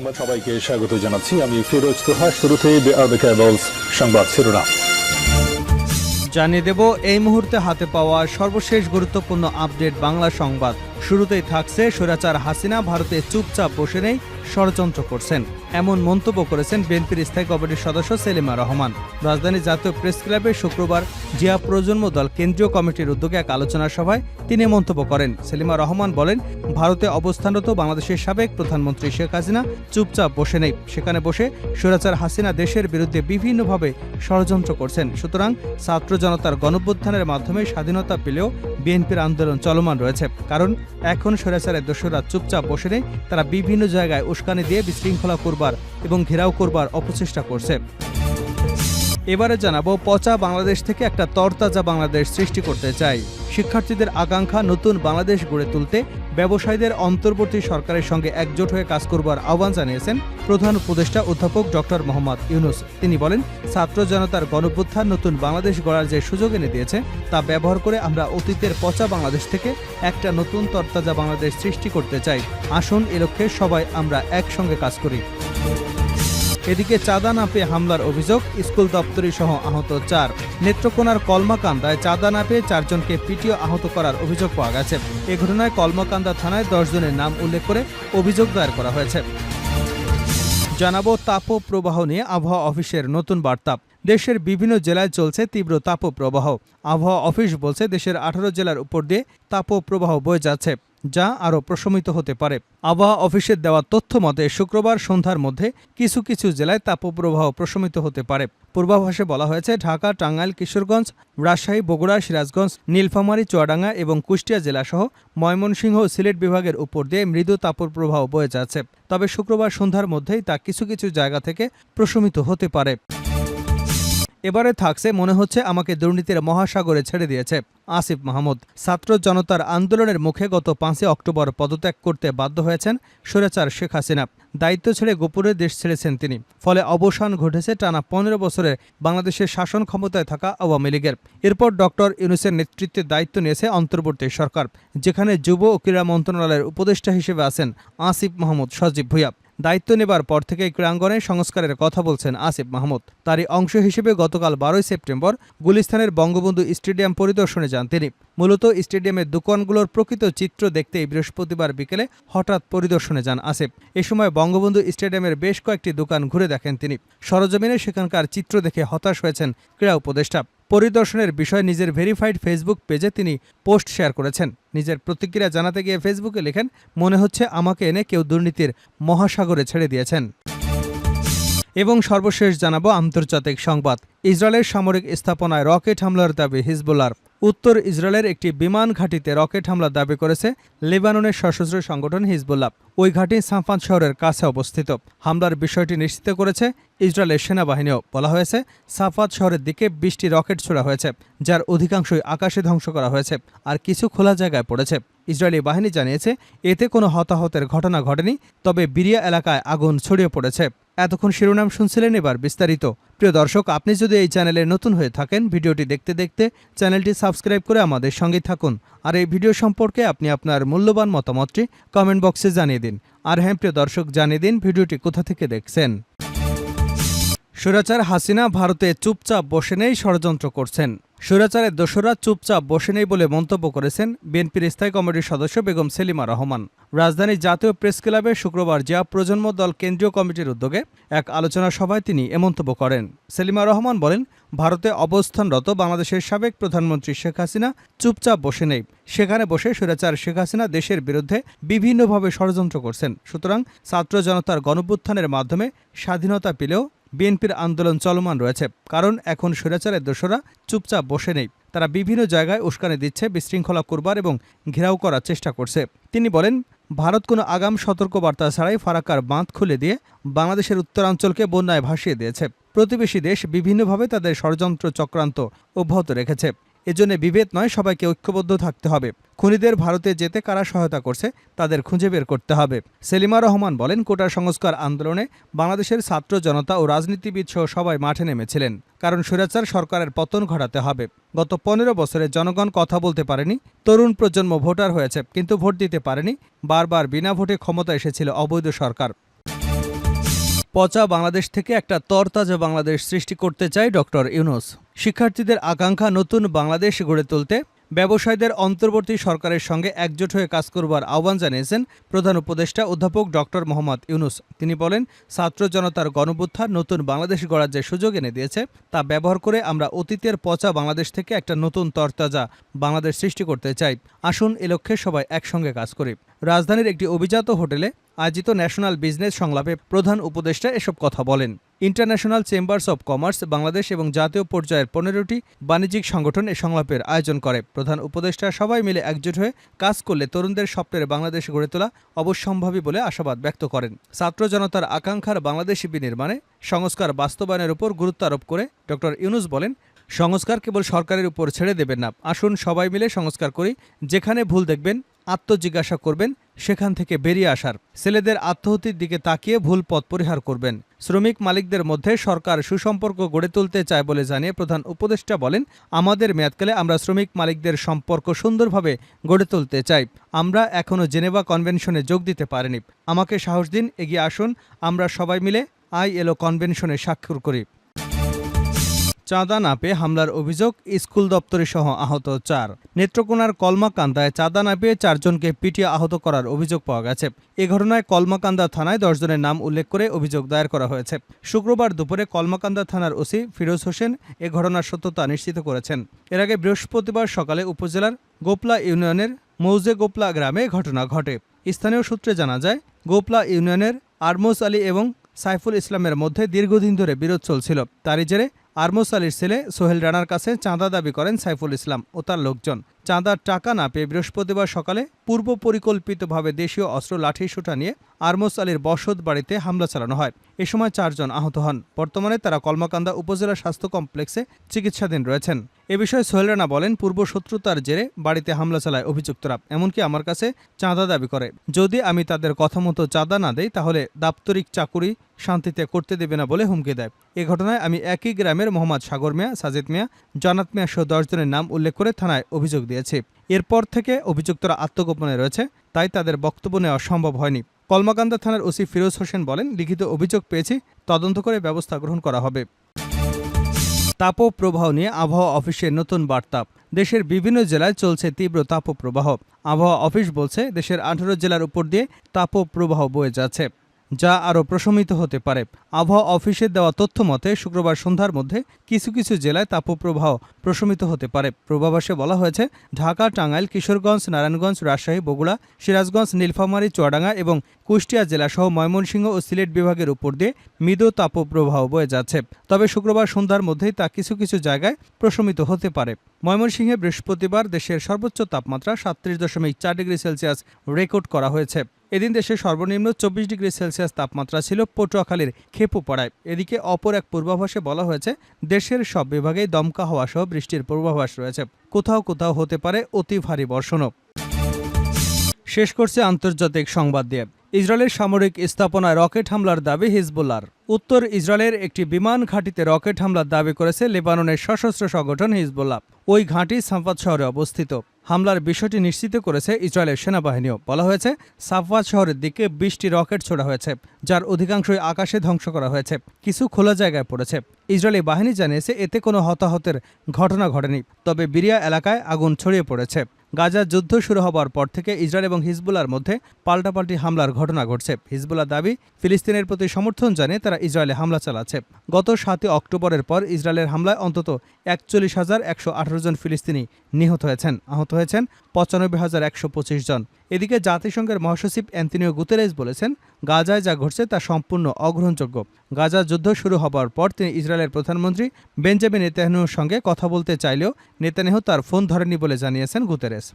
সংবাদ সবাইকে স্বাগত জানাচ্ছি। আমি ফিরোজ তোহা। শুরুতেই সংবাদ শিরোনাম জানিয়ে দেব এই মুহূর্তে হাতে পাওয়া সর্বশেষ গুরুত্বপূর্ণ আপডেট বাংলা সংবাদ। শুরুতেই থাকছে স্বৈরাচার হাসিনা ভারতে চুপচাপ বসে নেই, ষড়যন্ত্র করছেন, এমন মন্তব্য করেছেন বিএনপির স্থায়ী কমিটির সদস্য সেলিমা রহমান। রাজধানী জাতীয় প্রেস ক্লাবে শুক্রবার জিয়া প্রজন্ম দল কেন্দ্রীয় কমিটির উদ্যোগে এক আলোচনা সভায় তিনি মন্তব্য করেন। সেলিমা রহমান বলেন, ভারতে অবস্থানরত বাংলাদেশের সাবেক প্রধানমন্ত্রী শেখ হাসিনা চুপচাপ বসে নেই, সেখানে বসে স্বৈরাচার হাসিনা দেশের বিরুদ্ধে বিভিন্নভাবে ষড়যন্ত্র করছেন। সুতরাং ছাত্র জনতার গণঅভ্যুত্থানের মাধ্যমে স্বাধীনতা পেলেও বিএনপির আন্দোলন চলমান রয়েছে, কারণ এখন স্বৈরাচারের দোসররা চুপচাপ বসে নেই, তারা বিভিন্ন জায়গায় উস্কানি দিয়ে বিশৃঙ্খলা করবার এবং ঘেরাও করবার অপচেষ্টা করছে। এবারে জানাবো, পচা বাংলাদেশ থেকে একটা তরতাজা বাংলাদেশ সৃষ্টি করতে চাই। শিক্ষার্থীদের আকাঙ্ক্ষা নতুন বাংলাদেশ গড়ে তুলতে ব্যবসায়ীদের অন্তর্বর্তী সরকারের সঙ্গে একজোট হয়ে কাজ করবার আহ্বান জানিয়েছেন প্রধান উপদেষ্টা অধ্যাপক ডক্টর মোহাম্মদ ইউনুস। তিনি বলেন, ছাত্র জনতার গণঅভ্যুত্থান নতুন বাংলাদেশ গড়ার যে সুযোগ এনে দিয়েছে তা ব্যবহার করে আমরা অতীতের পচা বাংলাদেশ থেকে একটা নতুন তরতাজা বাংলাদেশ সৃষ্টি করতে চাই। আসুন এ লক্ষ্যে সবাই আমরা একসঙ্গে কাজ করি। এদিকে চাঁদা না পেয়ে হামলার অভিযোগ, স্কুল দপ্তরি সহ আহত 4। নেত্রকোনার কলমাকান্দায় চাঁদা না পেয়ে 4 জনকে পিটিয়ে আহত করার অভিযোগ পাওয়া গেছে। এ ঘটনায় কলমাকান্দা থানায় 10 জনের নাম উল্লেখ করে অভিযোগ দায়ের করা হয়েছে। জানাবো তাপপ্রবাহ নিয়ে আবহাওয়া অফিসের নতুন বার্তা। দেশের বিভিন্ন জেলায় চলছে তীব্র তাপপ্রবাহ। আবহাওয়া অফিস বলছে, দেশের 18 জেলার উপর দিয়ে তাপপ্রবাহ বয়ে যাচ্ছে, যা আরও প্রশমিত হতে পারে। আবহাওয়া অফিসের দেওয়া তথ্য মতে শুক্রবার সন্ধ্যার মধ্যে কিছু কিছু জেলায় তাপপ্রবাহ প্রশমিত হতে পারে। পূর্বাভাসে বলা হয়েছে, ঢাকা, টাঙ্গাইল, কিশোরগঞ্জ, রাজশাহী, বগুড়া, সিরাজগঞ্জ, নীলফামারী, চুয়াডাঙ্গা এবং কুষ্টিয়া জেলাসহ ময়মনসিংহ ও সিলেট বিভাগের উপর দিয়ে মৃদু তাপপ্রবাহ বয়ে যাচ্ছে। তবে শুক্রবার সন্ধ্যার মধ্যেই তা কিছু কিছু জায়গা থেকে প্রশমিত হতে পারে। এবারে থাকছে, মনে হচ্ছে আমাকে দুর্নীতির মহাসাগরে ছেড়ে দিয়েছে আসিফ মাহমুদ। ছাত্র জনতার আন্দোলনের মুখে গত 5 অক্টোবর পদত্যাগ করতে বাধ্য হয়েছেন স্বৈরাচার শেখ হাসিনা। দায়িত্ব ছেড়ে গোপনে দেশ ছেড়েছেন তিনি। ফলে অবসান ঘটেছে টানা 15 বছরের বাংলাদেশের শাসন ক্ষমতায় থাকা আওয়ামী লীগের। এরপর ডক্টর ইউনূসের নেতৃত্বে দায়িত্ব নিয়েছে অন্তর্বর্তী সরকার, যেখানে যুব ও ক্রীড়া মন্ত্রণালয়ের উপদেষ্টা হিসেবে আছেন আসিফ মাহমুদ সজীব ভুঁইয়া। দায়িত্ব নেবার পর থেকে ক্রীড়াঙ্গনে সংস্কারের কথা বলছেন আসিফ মাহমুদ। তারই অংশ হিসেবে গতকাল 12 সেপ্টেম্বর গুলিস্তানের বঙ্গবন্ধু স্টেডিয়াম পরিদর্শনে যান তিনি। মূলত স্টেডিয়ামের দোকানগুলোর প্রকৃত চিত্র দেখতেই বৃহস্পতিবার বিকেলে হঠাৎ পরিদর্শনে যান আসিফ। এ সময় বঙ্গবন্ধু স্টেডিয়ামের বেশ কয়েকটি দোকান ঘুরে দেখেন তিনি। সরজমিনে সেখানকার চিত্র দেখে হতাশ হয়েছেন ক্রীড়া উপদেষ্টা। পরিদর্শনের বিষয়ে নিজের ভেরিফাইড ফেসবুক পেজে তিনি পোস্ট শেয়ার করেছেন। নিজের প্রতিক্রিয়া জানাতে গিয়ে ফেসবুকে লেখেন, মনে হচ্ছে আমাকে এনে কেউ দুর্নীতির মহাসাগরে ছেড়ে দিয়েছেন। এবং সর্বশেষ জানাবো আন্তর্জাতিক সংবাদ। ইসরায়েলের সামরিক স্থাপনায় রকেট হামলার দাবি হিজবুল্লাহর। উত্তর ইসরায়েলের একটি বিমান ঘাঁটিতে রকেট হামলার দাবি করেছে লেবাননের সশস্ত্র সংগঠন হিজবুল্লাহ। ওই ঘাঁটি সাফাদ শহরের কাছে অবস্থিত। হামলার বিষয়টি নিশ্চিত করেছে ইসরায়েলের সেনাবাহিনীও। বলা হয়েছে, সাফাদ শহরের দিকে 20টি রকেট ছোড়া হয়েছে, যার অধিকাংশই আকাশে ধ্বংস করা হয়েছে, আর কিছু খোলা জায়গায় পড়েছে। ইসরায়েলি বাহিনী জানিয়েছে, এতে কোনো হতাহতের ঘটনা ঘটেনি, তবে বিরিয়া এলাকায় আগুন ছড়িয়ে পড়েছে। এতক্ষণ শিরোনাম শুনছিলেন, এবার বিস্তারিত। প্রিয় দর্শক, আপনি যদি এই চ্যানেলে নতুন হয়ে থাকেন, ভিডিওটি দেখতে দেখতে চ্যানেলটি সাবস্ক্রাইব করে আমাদের সঙ্গেই থাকুন। আর এই ভিডিও সম্পর্কে আপনি আপনার মূল্যবান মতামতটি কমেন্ট বক্সে জানিয়ে দিন। আর হ্যাঁ প্রিয় দর্শক, জানিয়ে দিন ভিডিওটি কোথা থেকে দেখছেন। স্বৈরাচার হাসিনা ভারতে চুপচাপ বসে নেই, ষড়যন্ত্র করছেন। স্বৈরাচারের দোসররা চুপচাপ বসে নেই বলে মন্তব্য করেছেন বিএনপির স্থায়ী কমিটির সদস্য বেগম সেলিমা রহমান। রাজধানীর জাতীয় প্রেস ক্লাবে শুক্রবার জিয়া প্রজন্ম দল কেন্দ্রীয় কমিটির উদ্যোগে এক আলোচনা সভায় তিনি এ মন্তব্য করেন। সেলিমা রহমান বলেন, ভারতে অবস্থানরত বাংলাদেশের সাবেক প্রধানমন্ত্রী শেখ হাসিনা চুপচাপ বসে নেই, সেখানে বসে স্বৈরাচার শেখ হাসিনা দেশের বিরুদ্ধে বিভিন্নভাবে ষড়যন্ত্র করছেন। সুতরাং ছাত্র জনতার গণঅভ্যুত্থানের মাধ্যমে স্বাধীনতা পেলেও বিএনপির আন্দোলন চলমান রয়েছে, কারণ এখন স্বৈরাচারের দোসররা চুপচাপ বসে নেই, তারা বিভিন্ন জায়গায় উস্কানি দিচ্ছে, বিশৃঙ্খলা করবার এবং ঘেরাও করার চেষ্টা করছে। তিনি বলেন, ভারত কোনো আগাম সতর্কবার্তা ছাড়াই ফারাক্কার বাঁধ খুলে দিয়ে বাংলাদেশের উত্তরাঞ্চলকে বন্যায় ভাসিয়ে দিয়েছে। প্রতিবেশী দেশ বিভিন্নভাবে তাদের ষড়যন্ত্র চক্রান্ত অব্যাহত রেখেছে। এজন্য বিভেদ নয়, সবাইকে ঐক্যবদ্ধ থাকতে হবে। খুনিদের ভারতে যেতে কারা সহায়তা করছে তাদের খুঁজে বের করতে হবে। সেলিমা রহমান বলেন, কোটা সংস্কার আন্দোলনে বাংলাদেশের ছাত্র জনতা ও রাজনীতিবিদ সহ সবাই মাঠে নেমেছিলেন, কারণ স্বৈরাচার সরকারের পতন ঘটাতে হবে। গত 15 বছরে জনগণ কথা বলতে পারেনি, তরুণ প্রজন্ম ভোটার হয়েছে কিন্তু ভোট দিতে পারেনি। বারবার বিনা ভোটে ক্ষমতা এসেছিল অবৈধ সরকার। পচা বাংলাদেশ থেকে একটা তরতাজা বাংলাদেশ সৃষ্টি করতে চায় ডক্টর ইউনূস। শিক্ষার্থীদের আকাঙ্ক্ষা নতুন বাংলাদেশ গড়ে তুলতে ব্যবসায়ীদের অন্তর্বর্তী সরকারের সঙ্গে একজোট হয়ে কাজ করবার আহ্বান জানিয়েছেন প্রধান উপদেষ্টা অধ্যাপক ডক্টর মোহাম্মদ ইউনূস। তিনি বলেন, ছাত্র জনতার গণঅভ্যুত্থান নতুন বাংলাদেশ গড়ার যে সুযোগ এনে দিয়েছে তা ব্যবহার করে আমরা অতীতের পচা বাংলাদেশ থেকে একটা নতুন তরতাজা বাংলাদেশ সৃষ্টি করতে চাই। আসুন এ লক্ষ্যে সবাই একসঙ্গে কাজ করি। রাজধানীর একটি অভিজাত হোটেলে আয়োজিত ন্যাশনাল বিজনেস সংলাপে প্রধান উপদেষ্টা এসব কথা বলেন। International chambers of commerce Bangladesh এবং জাতীয় পর্যায়ের 15টি বাণিজ্যিক সংগঠন এ সংলাপের আয়োজন করে। প্রধান উপদেষ্টা সবাই মিলে একজোট হয়ে কাজ করলে তরুণদের স্বপ্নের বাংলাদেশ গড়ে তোলা অবশ্যম্ভাবী বলে আশাবাদ ব্যক্ত করেন। ছাত্র জনতার আকাঙ্ক্ষার বাংলাদেশী বিনির্মাণে সংস্কার বাস্তবায়নের উপর গুরুত্ব আরোপ করে ডক্টর ইউনূস বলেন, সংস্কার কেবল সরকারের উপর ছেড়ে দেবেন না, আসুন সবাই মিলে সংস্কার করি। যেখানে ভুল দেখবেন আত্মজিজ্ঞাসা করবেন, সেখান থেকে বেরিয়ে আসার, ছেলেদের আত্মহত্যির দিকে তাকিয়ে ভুল পথ পরিহার করবেন। শ্রমিক মালিকদের মধ্যে সরকার সুসম্পর্ক গড়ে তুলতে চায় বলে জানিয়ে প্রধান উপদেষ্টা বলেন, আমাদের মেয়াদকালে আমরা শ্রমিক মালিকদের সম্পর্ক সুন্দরভাবে গড়ে তুলতে চাই। আমরা এখনও জেনেভা কনভেনশনে যোগ দিতে পারিনি। আমাকে সাহস দিন, এগিয়ে আসুন, আমরা সবাই মিলে ILO কনভেনশনে স্বাক্ষর করি। চাঁদা না পেয়ে হামলার অভিযোগ, স্কুল দপ্তরে সহ আহত 4। নেত্রকোনার কলমাকান্দায় চাঁদা না পেয়ে 4 জনকে পিটিয়ে আহত করার অভিযোগ পাওয়া গেছে। এ ঘটনায় কলমাকান্দা থানায় 10 জনের নাম উল্লেখ করে অভিযোগ দায়ের করা হয়েছে। শুক্রবার দুপুরে কলমাকান্দা থানার ওসি ফিরোজ হোসেন এ ঘটনার সত্যতা নিশ্চিত করেছেন। এর আগে বৃহস্পতিবার সকালে উপজেলার গোপলা ইউনিয়নের মৌজে গোপলা গ্রামে ঘটনা ঘটে। স্থানীয় সূত্রে জানা যায়, গোপলা ইউনিয়নের আরমোস আলী এবং সাইফুল ইসলামের মধ্যে দীর্ঘদিন ধরে বিরোধ চলছিল। তারই জেরে আরমোস আলীর ছেলে সোহেল রানার কাছে চাঁদা দাবি করেন সাইফুল ইসলাম ও তার লোকজন। চাঁদার টাকা না পেয়ে বৃহস্পতিবার সকালে পূর্ব পরিকল্পিতভাবে দেশীয় অস্ত্র লাঠিসোঁটা নিয়ে আরমোস আলীর বসত বাড়িতে হামলা চালানো হয়। এ সময় 4 জন আহত হন। বর্তমানে তারা কলমাকান্দা উপজেলা স্বাস্থ্য কমপ্লেক্সে চিকিৎসাধীন রয়েছেন। এ বিষয়ে সোহেল রানা বলেন, পূর্ব শত্রুতার জেরে বাড়িতে হামলা চালায় অভিযুক্তরা। এমনকি আমার কাছে চাঁদা দাবি করে। যদি আমি তাদের কথা মতো চাঁদা না দেই তাহলে দাপ্তরিক চাকুরি শান্তিতে করতে দেবে না বলে হুমকি দেয়। এ ঘটনায় আমি একই গ্রামের মোহাম্মদ সাগর মিয়া, সাজিদ মিয়া, জানাত মিয়া সহ 10 জনের নাম উল্লেখ করে থানায় অভিযোগ দিয়েছি। এরপর থেকে অভিযুক্তরা আত্মগোপনে রয়েছে, তাই তাদের বক্তব্য নেওয়া সম্ভব হয়নি। কলমাকান্দা থানার ওসি ফিরোজ হোসেন বলেন, লিখিত অভিযোগ পেয়েছি, তদন্ত করে ব্যবস্থা গ্রহণ করা হবে। তাপপ্রবাহ নিয়ে আবহাওয়া অফিসের নতুন বার্তা। দেশের বিভিন্ন জেলায় চলছে তীব্র তাপপ্রবাহ। আবহাওয়া অফিস বলছে, দেশের 18 জেলার উপর দিয়ে তাপপ্রবাহ বয়ে যাচ্ছে, যা আরও প্রশমিত হতে পারে। আবহাওয়া অফিসের দেওয়া তথ্য মতে শুক্রবার সন্ধ্যার মধ্যে কিছু কিছু জেলায় তাপপ্রবাহ প্রশমিত হতে পারে। পূর্বাভাসে বলা হয়েছে, ঢাকা, টাঙ্গাইল, কিশোরগঞ্জ, নারায়ণগঞ্জ, রাজশাহী, বগুড়া, সিরাজগঞ্জ, নীলফামারী, চুয়াডাঙ্গা এবং কুষ্টিয়া জেলাসহ ময়মনসিংহ ও সিলেট বিভাগের উপর দিয়ে মৃদু তাপপ্রবাহ বয়ে যাচ্ছে। তবে শুক্রবার সন্ধ্যার মধ্যেই তা কিছু কিছু জায়গায় প্রশমিত হতে পারে। ময়মনসিংহে বৃহস্পতিবার দেশের সর্বোচ্চ তাপমাত্রা 37.4 ডিগ্রি সেলসিয়াস রেকর্ড করা হয়েছে। এদিন দেশের সর্বনিম্ন 24 ডিগ্রি সেলসিয়াস তাপমাত্রা ছিল পটুয়াখালীর খেপুপাড়ায়। এদিকে অপর এক পূর্বাভাসে বলা হয়েছে, দেশের সব বিভাগেই দমকা হওয়া সহ বৃষ্টির পূর্বাভাস রয়েছে। কোথাও কোথাও হতে পারে অতি ভারী বর্ষণও। শেষ করছে আন্তর্জাতিক সংবাদ দিয়ে। ইসরায়েলের সামরিক স্থাপনায় রকেট হামলার দাবি হিজবুল্লাহর। উত্তর ইসরায়েলের একটি বিমান ঘাঁটিতে রকেট হামলার দাবি করেছে লেবাননের সশস্ত্র সংগঠন হিজবুল্লাহ। ওই ঘাঁটি সাফওয়াত শহরে অবস্থিত। হামলার বিষয়টি নিশ্চিত করেছে ইসরায়েলের সেনাবাহিনীও। বলা হয়েছে, সাফওয়াত শহরের দিকে 20টি রকেট ছোড়া হয়েছে, যার অধিকাংশই আকাশে ধ্বংস করা হয়েছে, কিছু খোলা জায়গায় পড়েছে। ইসরায়েলি বাহিনী জানিয়েছে, এতে কোনো হতাহতের ঘটনা ঘটেনি, তবে বিরিয়া এলাকায় আগুন ছড়িয়ে পড়েছে। গাজার যুদ্ধ শুরু হবার পর থেকে ইসরায়েল এবং হিজবুল্লাহর মধ্যে পাল্টাপাল্টি হামলার ঘটনা ঘটছে। হিজবুল্লাহ দাবি, ফিলিস্তিনের প্রতি সমর্থন জানিয়ে তারা ইসরায়েলে হামলা চালাচ্ছে। গত 7 অক্টোবরের পর ইসরায়েলের হামলায় অন্তত 41,118 জন ফিলিস্তিনি নিহত হয়েছেন। আহত হয়েছেন 95,125 জন। এদিকে জাতিসংঘের মহাসচিব অ্যান্তোনিও গুতেরেস বলেছেন, গাজায় যা ঘটছে তা সম্পূর্ণ অগ্রহণযোগ্য। গাজা যুদ্ধ শুরু হবার পর তিনি ইসরায়েলের প্রধানমন্ত্রী বেঞ্জামিন নেতানিয়াহুর সঙ্গে কথা বলতে চাইলেও নেতানিয়াহু তার ফোন ধরেননি বলে জানিয়েছেন গুতেরেস।